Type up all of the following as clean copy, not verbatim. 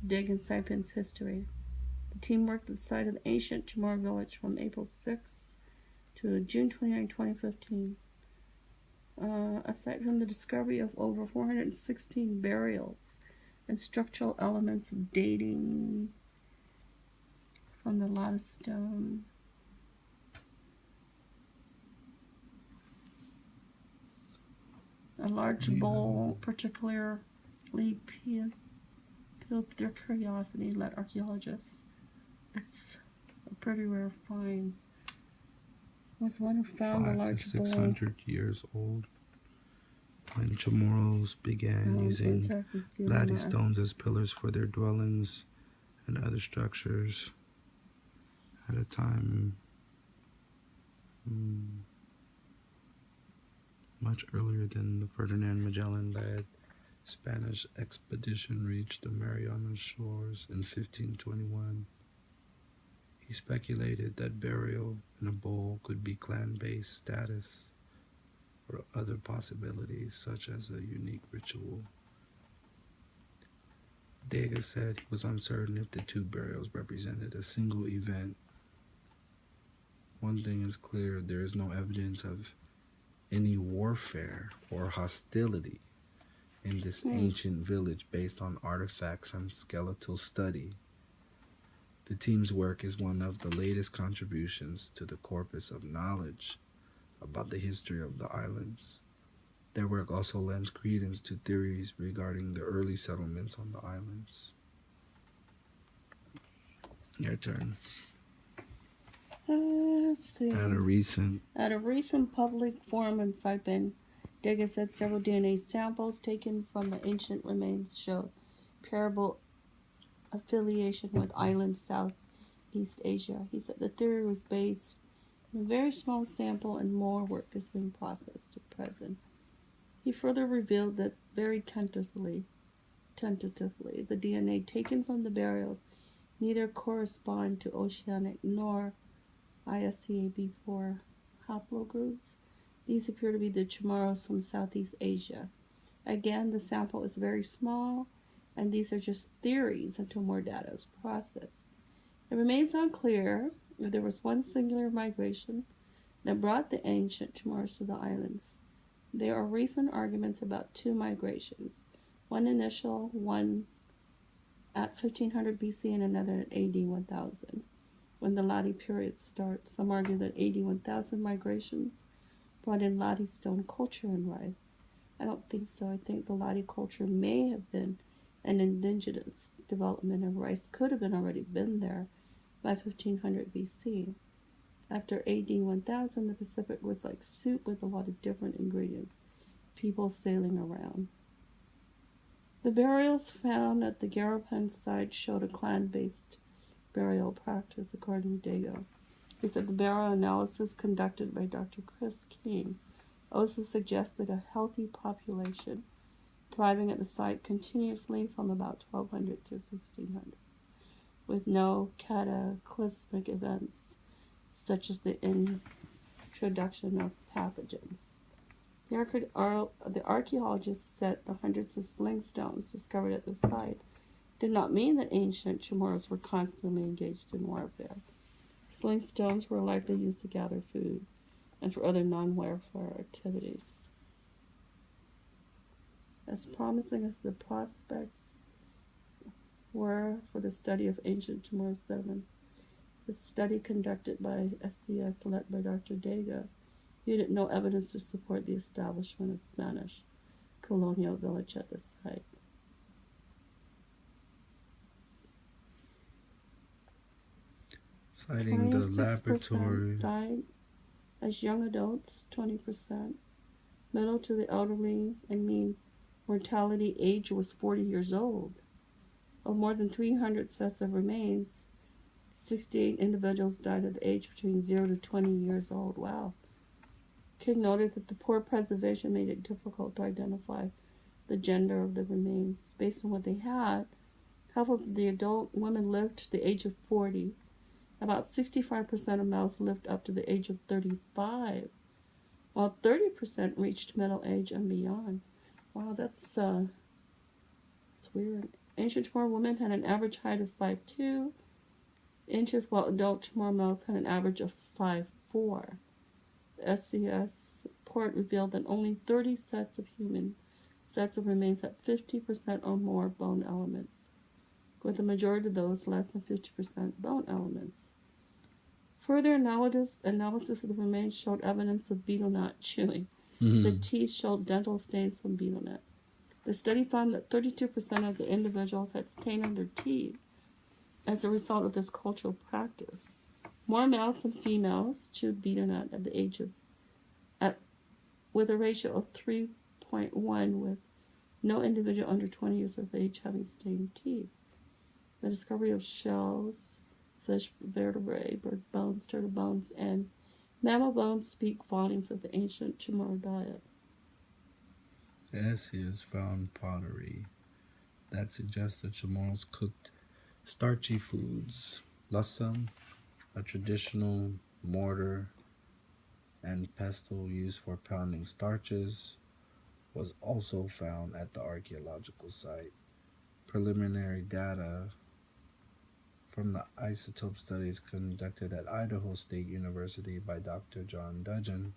dig in Saipan's history. The team worked at the site of the ancient Chamoru village from April 6 to June 29, 2015. Aside from the discovery of over 416 burials and structural elements dating from the lattice stone, a large bowl, particularly piqued their curiosity, led archaeologists. It's a pretty rare find. Was one who found the large 600 years old. When Chamorros began using lattice stones as pillars for their dwellings and other structures at a time much earlier than the Ferdinand Magellan-led Spanish expedition reached the Marianas shores in 1521. He speculated that burial in a bowl could be clan-based status or other possibilities, such as a unique ritual. Dega said he was uncertain if the two burials represented a single event. One thing is clear, there is no evidence of any warfare or hostility in this ancient village based on artifacts and skeletal study. The team's work is one of the latest contributions to the corpus of knowledge about the history of the islands. Their work also lends credence to theories regarding the early settlements on the islands. Your turn. Let's see. At a recent public forum in Saipan, Dega said several DNA samples taken from the ancient remains showed parable affiliation with islands Southeast Asia. He said the theory was based on a very small sample and more work is being processed at present. He further revealed that very tentatively, the DNA taken from the burials neither correspond to oceanic nor ISCAB4 haplogroups. These appear to be the Chamorros from Southeast Asia. Again, the sample is very small, and these are just theories until more data is processed. It remains unclear if there was one singular migration that brought the ancient Chamorros to the islands. There are recent arguments about two migrations, one initial, one at 1500 BC and another at AD 1000. When the Ladi period starts, some argue that AD 1000 migrations brought in Ladi stone culture and rice. I don't think so. I think the Ladi culture may have been an indigenous development, and rice could have already been there by 1500 BC. After AD 1000, the Pacific was like soup with a lot of different ingredients, people sailing around. The burials found at the Garapan site showed a clan-based burial practice, according to Dego. He said the burial analysis conducted by Dr. Chris King also suggested a healthy population thriving at the site continuously from about 1200 to 1600s, with no cataclysmic events such as the introduction of pathogens. The archaeologists said the hundreds of sling stones discovered at the site did not mean that ancient Chamorros were constantly engaged in warfare. Sling stones were likely used to gather food and for other non-warfare activities. As promising as the prospects were for the study of ancient Chamorro settlements, the study conducted by SCS led by Dr. Dega yielded no evidence to support the establishment of Spanish colonial village at the site. Citing the laboratory died as young adults, 20%. Middle to the elderly and mean mortality age was 40 years old. Of more than 300 sets of remains, 68 individuals died at the age between 0 to 20 years old. Wow. King noted that the poor preservation made it difficult to identify the gender of the remains. Based on what they had, half of the adult women lived to the age of 40. About 65% of males lived up to the age of 35, while 30% reached middle age and beyond. Wow, that's weird. Ancient Chamorro women had an average height of 5'2" inches, while adult Chamorro males had an average of 5'4". The SCS report revealed that only 30 sets of remains had 50% or more bone elements, with the majority of those less than 50% bone elements. Further analysis of the remains showed evidence of betel nut chewing. The teeth showed dental stains from betel nut. The study found that 32% of the individuals had stain on their teeth as a result of this cultural practice. More males than females chewed betel nut at the age of, with a ratio of 3.1, with no individual under 20 years of age having stained teeth. The discovery of shells, fish vertebrae, bird bones, turtle bones, and mammal bones speak volumes of the ancient Chamorro diet. SCS found pottery that suggests that Chamorros cooked starchy foods. Lusam, a traditional mortar and pestle used for pounding starches, was also found at the archaeological site. Preliminary data from the isotope studies conducted at Idaho State University by Dr. John Dudgeon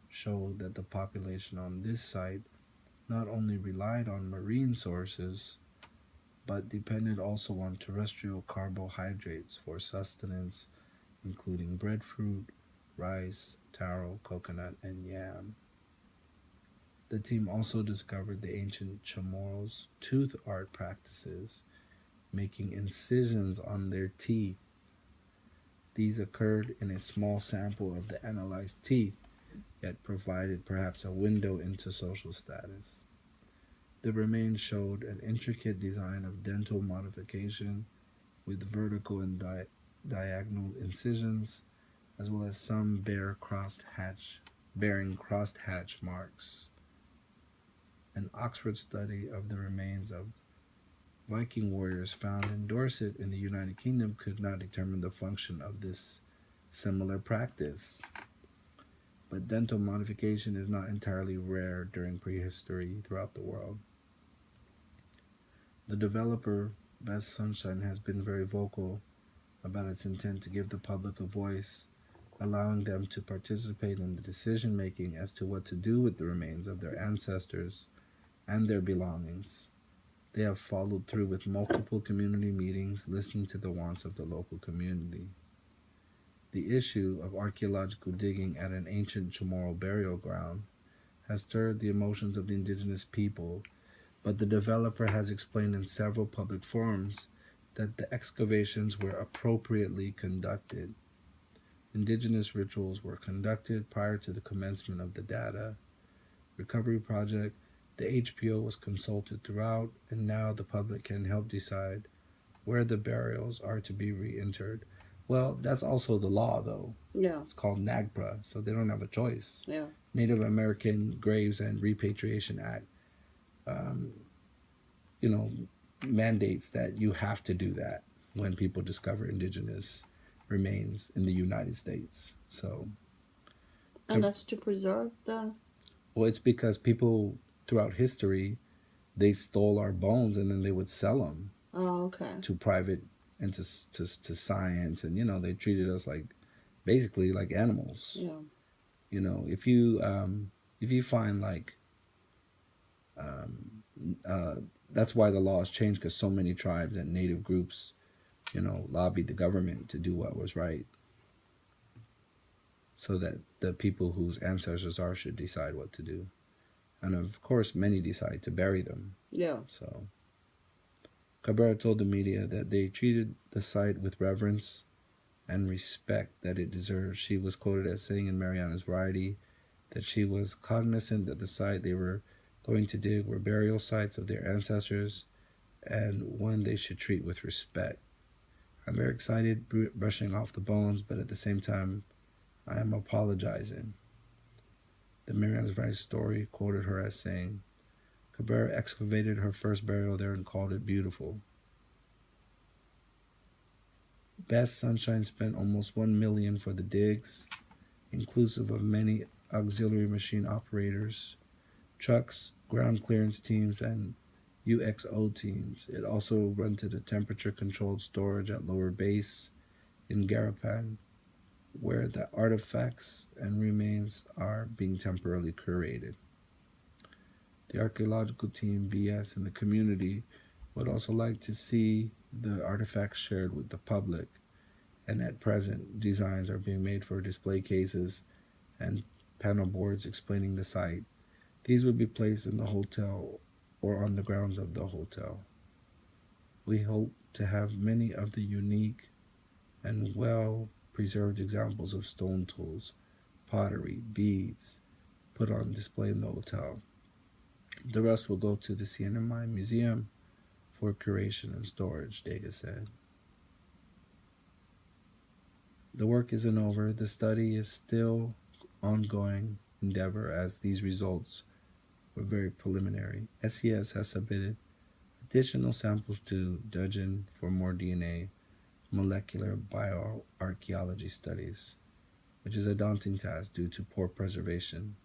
showed that the population on this site not only relied on marine sources, but depended also on terrestrial carbohydrates for sustenance, including breadfruit, rice, taro, coconut, and yam. The team also discovered the ancient Chamorros' tooth art practices, making incisions on their teeth. These occurred in a small sample of the analyzed teeth, yet provided perhaps a window into social status. The remains showed an intricate design of dental modification with vertical and diagonal incisions, as well as some bearing crossed hatch marks. An Oxford study of the remains of Viking warriors found in Dorset in the United Kingdom could not determine the function of this similar practice. But dental modification is not entirely rare during prehistory throughout the world. The developer, Best Sunshine, has been very vocal about its intent to give the public a voice, allowing them to participate in the decision-making as to what to do with the remains of their ancestors and their belongings. They have followed through with multiple community meetings, listening to the wants of the local community. The issue of archaeological digging at an ancient Chamorro burial ground has stirred the emotions of the indigenous people, but the developer has explained in several public forums that the excavations were appropriately conducted. Indigenous rituals were conducted prior to the commencement of the data recovery project. The HPO was consulted throughout, and now the public can help decide where the burials are to be reinterred. Well, that's also the law, though. Yeah. It's called NAGPRA, so they don't have a choice. Yeah. Native American Graves and Repatriation Act, mandates that you have to do that when people discover indigenous remains in the United States. So, and that's to preserve the. Well, it's because people throughout history, they stole our bones and then they would sell them. Oh, okay. To private and to science, and they treated us basically like animals. Yeah. If you find that's why the laws changed, because so many tribes and native groups, lobbied the government to do what was right, so that the people whose ancestors are should decide what to do. And of course, many decide to bury them. Yeah. So Cabrera told the media that they treated the site with reverence and respect that it deserves. She was quoted as saying in Mariana's Variety that she was cognizant that the site they were going to dig were burial sites of their ancestors and one they should treat with respect. I'm very excited brushing off the bones, but at the same time, I am apologizing. The Mariana's Variety story quoted her as saying, Cabrera excavated her first burial there and called it beautiful. Best Sunshine spent almost $1 million for the digs, inclusive of many auxiliary machine operators, trucks, ground clearance teams, and UXO teams. It also rented a temperature controlled storage at Lower Base in Garapan, where the artifacts and remains are being temporarily curated. The archaeological team, BS, and the community would also like to see the artifacts shared with the public, and at present, designs are being made for display cases and panel boards explaining the site. These would be placed in the hotel or on the grounds of the hotel. We hope to have many of the unique and well preserved examples of stone tools, pottery, beads put on display in the hotel. The rest will go to the CNMI Museum for curation and storage, Dega said. The work isn't over. The study is still ongoing endeavor as these results were very preliminary. SES has submitted additional samples to Dudgeon for more DNA molecular bioarchaeology studies, which is a daunting task due to poor preservation,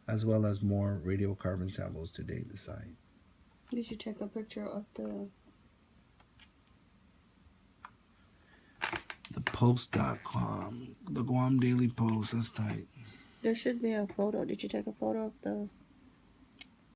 as well as more radiocarbon samples to date the site. You should take a picture of The Post.com, the Guam Daily Post, that's tight. There should be a photo. Did you take a photo of the